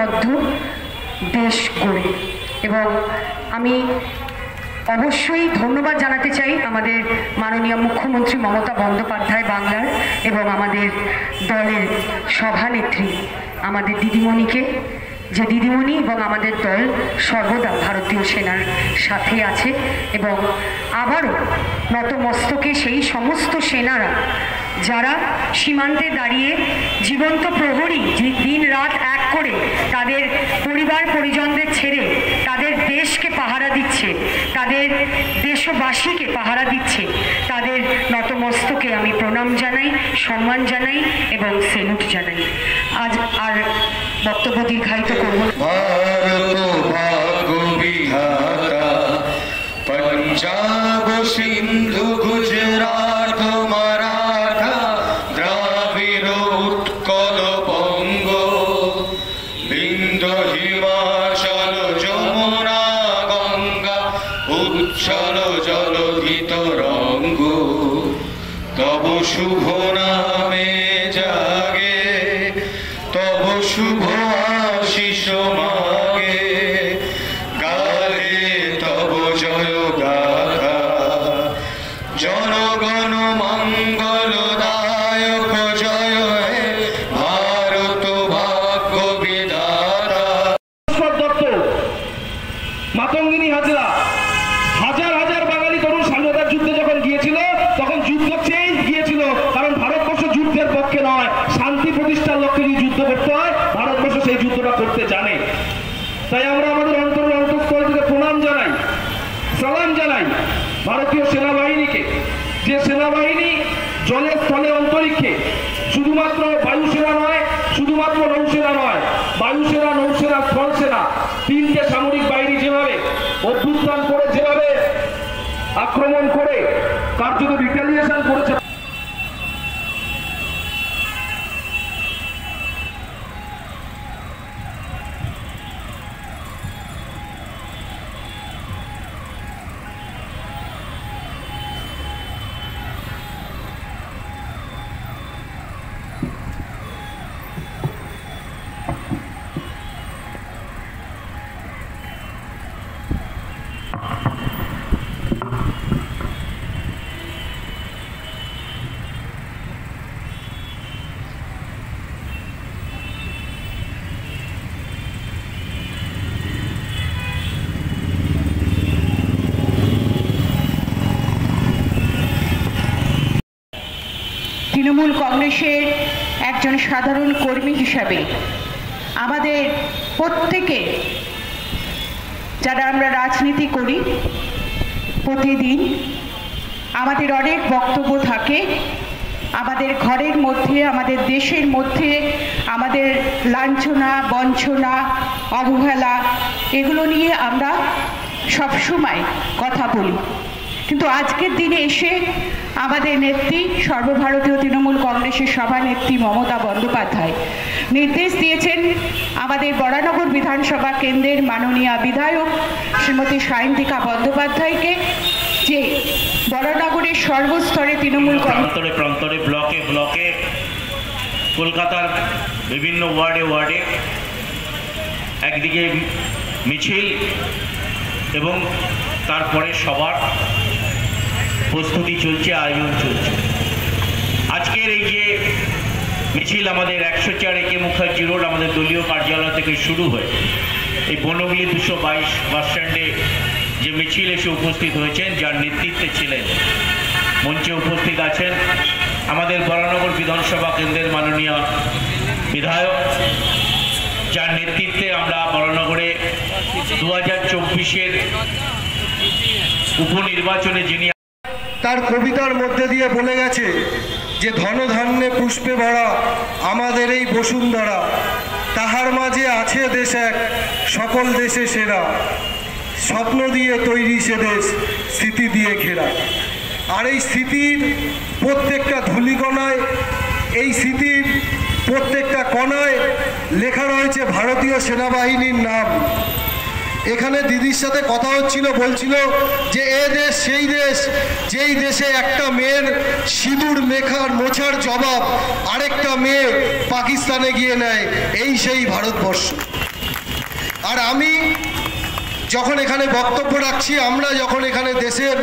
ঐক্যবদ্ধ দেশ গড়ে। এবং আমি অবশ্যই ধন্যবাদ জানাতে চাই আমাদের মাননীয় মুখ্যমন্ত্রী মমতা বন্দ্যোপাধ্যায় বাংলার এবং আমাদের দলের সভানেত্রী আমাদের দিদিমণিকে, যে দিদিমণি এবং আমাদের দল সর্বদা ভারতীয় সেনার সাথে আছে। এবং আবারও নতমস্তকে সেই সমস্ত সেনারা যারা সীমান্তে দাঁড়িয়ে জীবন্ত প্রহরী দিন রাত এক করে তাদের পরিবার পরিজনদের ছেড়ে তাদের দেশকে পাহারা দিচ্ছে, তাদের দেশবাসীকে পাহারা দিচ্ছে, তাদের নতমস্তকে আমি প্রণাম জানাই, সম্মান জানাই এবং সেলুট জানাই। আজ আর বক্তব্য দীর্ঘায়িত করব না। पंजाब सिंधु गुजरात मराठा द्राविड़ उत्कल बंग बिंदु हिमाचल যমুনা গঙ্গা উচ্ছল জলধি তরঙ্গ তব শুভ নামে জাগে তব শুভ আশিস মাগে জনগণ মঙ্গলদায়ক জয় হে ভারত ভাগ্য বিধাতা। দত্ত, মাতঙ্গিনী হাজরা, হাজার হাজার বাঙালি তরুণ স্বাধীনতার যুদ্ধে যখন গিয়েছিল তখন যুদ্ধ চেয়ে গিয়েছিল, কারণ ভারতবর্ষ যুদ্ধের পক্ষে নয়, শান্তি প্রতিষ্ঠার লক্ষ্যে যদি যুদ্ধ করতে হয় ভারতবর্ষ সেই যুদ্ধটা করতে জানে। তাই আমরা আমাদের অন্তরের অন্তঃস্থল থেকে প্রণাম জানাই, সালাম জানাই ভারতীয় সেনাবাহিনীকে, যে সেনাবাহিনী জলে স্থলে অন্তরিক্ষে শুধুমাত্র বায়ুসেনা নয়, শুধুমাত্র নৌসেনা নয়, বায়ুসেনা নৌসেনা স্থলসেনা তিনটে সামরিক বাহিনী যেভাবে অভ্যুত্থান করে, যেভাবে আক্রমণ করে কার্যত রিটেলিয়েশন করেছে। তৃণমূল কংগ্রেসের একজন সাধারণ কর্মী হিসাবে আমাদের প্রত্যেকে যারা আমরা রাজনীতি করি প্রতিদিন আমাদের অনেক বক্তব্য থাকে, আমাদের ঘরের মধ্যে, আমাদের দেশের মধ্যে আমাদের লাঞ্ছনা, বঞ্চনা, অবহেলা এগুলো নিয়ে আমরা সবসময় কথা বলি। কিন্তু আজকের দিনে এসে আমাদের নেত্রী, সর্বভারতীয় তৃণমূল কংগ্রেসের সভানেত্রী মমতা বন্দ্যোপাধ্যায় নির্দেশ দিয়েছেন আমাদের বরানগর বিধানসভা কেন্দ্রের মাননীয় বিধায়ক শ্রীমতী সায়ন্তিকা বন্দ্যোপাধ্যায়কে, যে বরানগরের সর্বস্তরে তৃণমূল প্রান্তরে প্রান্তরে ব্লকে ব্লকে কলকাতার বিভিন্ন ওয়ার্ডে ওয়ার্ডে একদিকে মিছিল এবং তারপরে সবার প্রস্তুতি চলছে, আয়োজন চলছে। আজকের এই যে মিছিল আমাদের 104 একে মুখার্জি রোড আমাদের দলীয় কার্যালয় থেকে শুরু হয়ে এই বনগুলি 222 বাস স্ট্যান্ডে যে মিছিল এসে উপস্থিত হয়েছেন, যার নেতৃত্বে ছিলেন, মঞ্চে উপস্থিত আছেন আমাদের বরানগর বিধানসভা কেন্দ্রের মাননীয় বিধায়ক, যার নেতৃত্বে আমরা বরানগরে 2024-এর উপনির্বাচনে যিনি তার কবিতার মধ্যে দিয়ে বলে গেছে যে ধনধান্যে পুষ্পে ভরা আমাদের এই বসুন্ধরা, তাহার মাঝে আছে দেশ এক সকল দেশে সেরা, স্বপ্ন দিয়ে তৈরি সে দেশ স্মৃতি দিয়ে ঘেরা। আর এই স্মৃতির প্রত্যেকটা ধূলিকণায়, এই স্মৃতির প্রত্যেকটা কণায় লেখা রয়েছে ভারতীয় সেনাবাহিনীর নাম। এখানে দিদির সাথে কথা হচ্ছিল, বলছিল যে এ দেশ সেই দেশ যেই দেশে একটা মেয়ের সিঁদুর মোছার জবাব আরেকটা মেয়ে পাকিস্তানে গিয়ে নেয়, এই সেই ভারতবর্ষ। আর আমি যখন এখানে বক্তব্য রাখছি, আমরা যখন এখানে দেশের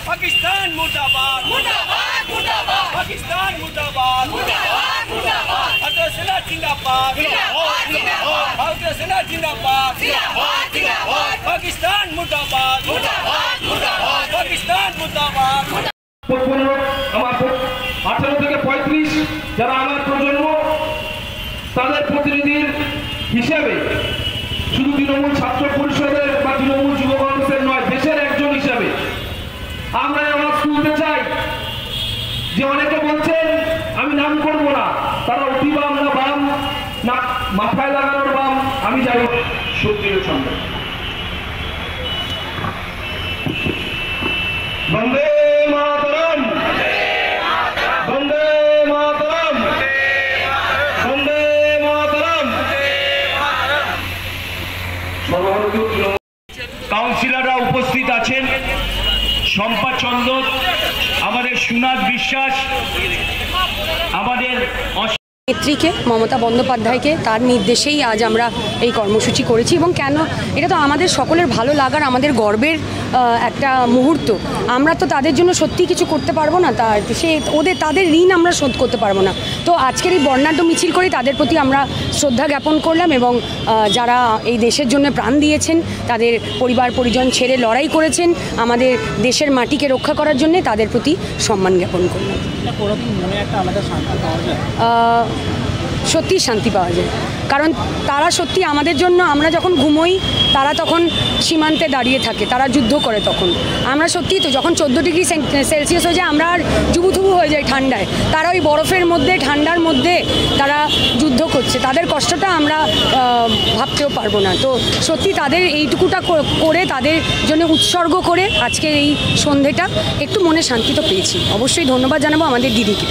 पाकिस्तान मुर्दाबाद मुर्दाबाद मुर्दाबाद पाकिस्तान मुर्दाबाद मुर्दाबाद मुर्दाबाद भारतीय सेना जिंदाबाद जिंदाबाद जिंदाबाद भारतीय सेना जिंदाबाद जिंदाबाद जिंदाबाद पाकिस्तान मुर्दाबाद मुर्दाबाद मुर्दाबाद पाकिस्तान मुर्दाबाद। আমার 18 থেকে 35 যারা আমার প্রজন্ম, তাদের প্রতিনিধির হিসেবে শুধু তৃণমূল ছাত্র পরিষদের বা তৃণমূল যুব কংগ্রেসের নয়, দেশের একজন হিসাবে আমরা আওয়াজ তুলতে চাই যে অনেকে বলছেন আমি নাম করবো না, তারা অতি বাম না বাম না মাথায় লাগানোর বাম, আমি যাই সত্যির সঙ্গে বন্দে মাতরম বন্দে মাতরম বন্দে মাতরম। কাউন্সিলররা উপস্থিত আছেন, শম্পা চন্দন, আমাদের সুনাথ বিশ্বাস, আমাদের নেত্রীকে মমতা বন্দ্যোপাধ্যায়কে তার নির্দেশেই আজ আমরা এই কর্মসূচি করেছি। এবং কেন, এটা তো আমাদের সকলের ভালো লাগার, আমাদের গর্বের একটা মুহূর্ত। আমরা তো তাদের জন্য সত্যি কিছু করতে পারবো না, তাদের ঋণ আমরা শোধ করতে পারবো না। তো আজকের এই বর্ণাঢ্য মিছিল করে তাদের প্রতি আমরা শ্রদ্ধা জ্ঞাপন করলাম এবং যারা এই দেশের জন্য প্রাণ দিয়েছেন, তাদের পরিবার পরিজন ছেড়ে লড়াই করেছেন আমাদের দেশের মাটিকে রক্ষা করার জন্য, তাদের প্রতি সম্মান জ্ঞাপন করলাম। সত্যি শান্তি পাওয়া যায়, কারণ তারা সত্যি আমাদের জন্য, আমরা যখন ঘুমোই তারা তখন সীমান্তে দাঁড়িয়ে থাকে, তারা যুদ্ধ করে। তখন আমরা সত্যি তো যখন 14 ডিগ্রি সেলসিয়াস হয়ে যায় আমরা আর জুবুথুবু হয়ে যাই ঠান্ডায়, তারা ওই বরফের মধ্যে ঠান্ডার মধ্যে তারা যুদ্ধ করছে, তাদের কষ্টটা আমরা ভাবতেও পারবো না। তো সত্যি তাদের এইটুকুটা করে, তাদের জন্য উৎসর্গ করে আজকের এই সন্ধেটা একটু মনে শান্তি তো পেয়েছি। অবশ্যই ধন্যবাদ জানাবো আমাদের দিদিকে।